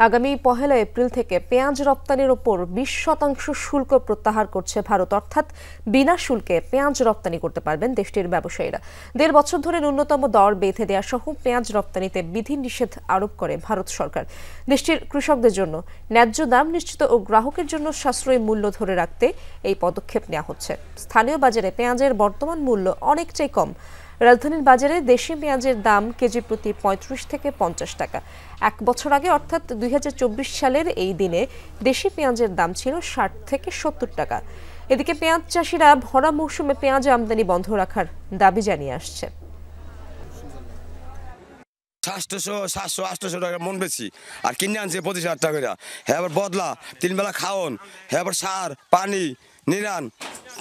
আগামী ১ এপ্রিল থেকে পেঁয়াজ রপ্তানির ওপর ২০% শুল্ক প্রত্যাহার করছে ভারত, অর্থাৎ বিনা শুল্কে পেঁয়াজ রপ্তানি করতে পারবেন দেশটির ব্যবসায়ীরা। ১.৫ বছর ধরে ন্যূনতম দর বেঁধে দেওয়া সহ পেঁয়াজ রপ্তানিতে বিধিনিষেধ আরোপ করে ভারত সরকার। দেশটির কৃষকদের জন্য ন্যায্য দাম নিশ্চিত ও গ্রাহকের জন্য সাশ্রয়ী মূল্য ধরে রাখতে এই পদক্ষেপ নেওয়া হচ্ছে। স্থানীয় বাজারে পেঁয়াজের বর্তমান মূল্য অনেকটাই কম। রাজধানীর বাজারে দেশি পেঁয়াজের দাম কেজি প্রতি ৩৫ থেকে ৫০ টাকা। ১ বছর আগে অর্থাৎ ২০২৪ সালের এই দিনে দেশি পেঁয়াজের দাম ছিল ৬০ থেকে ৭০ টাকা। এদিকে পেঁয়াজ চাষিরা ভরা মৌসুমে পেঁয়াজ আমদানি বন্ধ রাখার দাবি জানিয়ে আসছে। 700-800 টাকা মন বেশি আর কিনে আনছে ২৫,০০০ টাকা করে। হ্যাঁ আবার বদলা ৩ বেলা খাওন, হ্যাঁ আবার সার পানি নিরান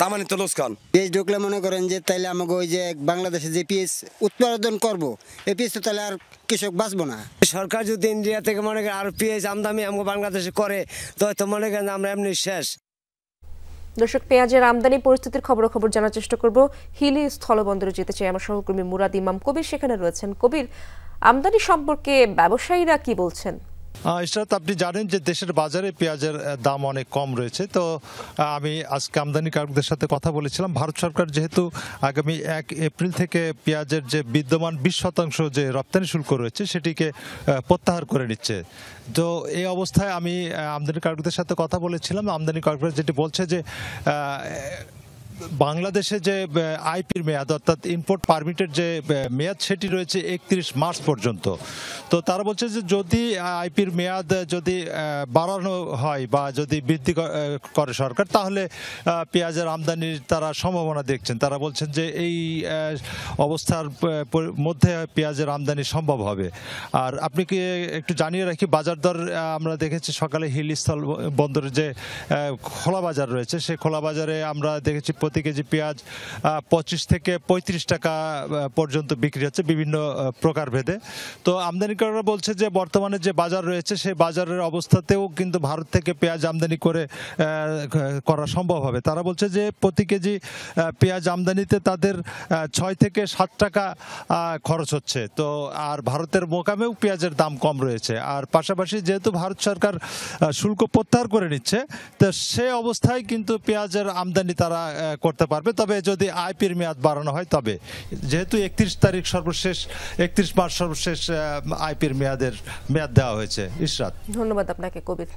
তামানি তো লোসকান। পেঁয়াজ ঢুকলে মনে করেন যে তাইলে আমাকে ওই যে বাংলাদেশে যে পেঁয়াজ উৎপাদন করব এই পেঁয়াজ তো তাহলে আর কৃষক বাঁচবো না। সরকার যদি ইন্ডিয়া থেকে মনে করেন আর পেঁয়াজ আমদানি আমাকে বাংলাদেশে করে তো মনে করেন আমরা এমনি শেষ। দর্শক, পেঁয়াজের আমদানি পরিস্থিতির খবর জানার চেষ্টা করব। হিলি স্থলবন্দরে যেতে চাই আমার সহকর্মী মুরাদ ইমাম কবির সেখানে রয়েছেন। কবির, আমদানি সম্পর্কে ব্যবসায়ীরা কি বলছেন? ইশরাত, আপনি জানেন যে দেশের বাজারে পেঁয়াজের দাম অনেক কম রয়েছে। তো আমি আজকে আমদানিকারকদের সাথে কথা বলেছিলাম। ভারত সরকার যেহেতু আগামী ১ এপ্রিল থেকে পেঁয়াজের যে বিদ্যমান ২০% যে রপ্তানি শুল্ক রয়েছে সেটিকে প্রত্যাহার করে নিচ্ছে। তো এই অবস্থায় আমি আমদানিকারকদের সাথে কথা বলেছিলাম। আমদানিকারকরা যেটি বলছে যে বাংলাদেশে যে আইপির মেয়াদ অর্থাৎ ইম্পোর্ট পারমিটের যে মেয়াদ সেটি রয়েছে ৩১ মার্চ পর্যন্ত। তো তারা বলছে যে যদি আইপির মেয়াদ যদি বাড়ানো হয় বা যদি বৃদ্ধি করে সরকার তাহলে পেঁয়াজের আমদানির তারা সম্ভাবনা দেখছেন। তারা বলছেন যে এই অবস্থার মধ্যে পেঁয়াজের আমদানি সম্ভব হবে। আর আপনি কি একটু জানিয়ে রাখি, বাজার দর আমরা দেখেছি সকালে হিল স্থল বন্দরে যে খোলা বাজার রয়েছে সেই খোলা বাজারে আমরা দেখেছি প্রতি কেজি পেঁয়াজ ২৫ থেকে ৩৫ টাকা পর্যন্ত বিক্রি হচ্ছে বিভিন্ন প্রকারভেদে। তো আমদানিকারকরা বলছে যে বর্তমানে যে বাজার রয়েছে সেই বাজারের অবস্থাতেও কিন্তু ভারত থেকে পেঁয়াজ আমদানি করা সম্ভব হবে। তারা বলছে যে প্রতি কেজি পেঁয়াজ আমদানিতে তাদের ৬ থেকে ৭ টাকা খরচ হচ্ছে। তো আর ভারতের মোকামেও পেঁয়াজের দাম কম রয়েছে। আর পাশাপাশি যেহেতু ভারত সরকার শুল্ক প্রত্যাহার করে নিচ্ছে তো সে অবস্থায় কিন্তু পেঁয়াজের আমদানি তারা করতে পারবে, তবে যদি আইপির মেয়াদ বাড়ানো হয় তবে। যেহেতু ৩১ মার্চ সর্বশেষ আইপির মেয়াদ দেওয়া হয়েছে। ইশরাত, ধন্যবাদ আপনাকে কবির।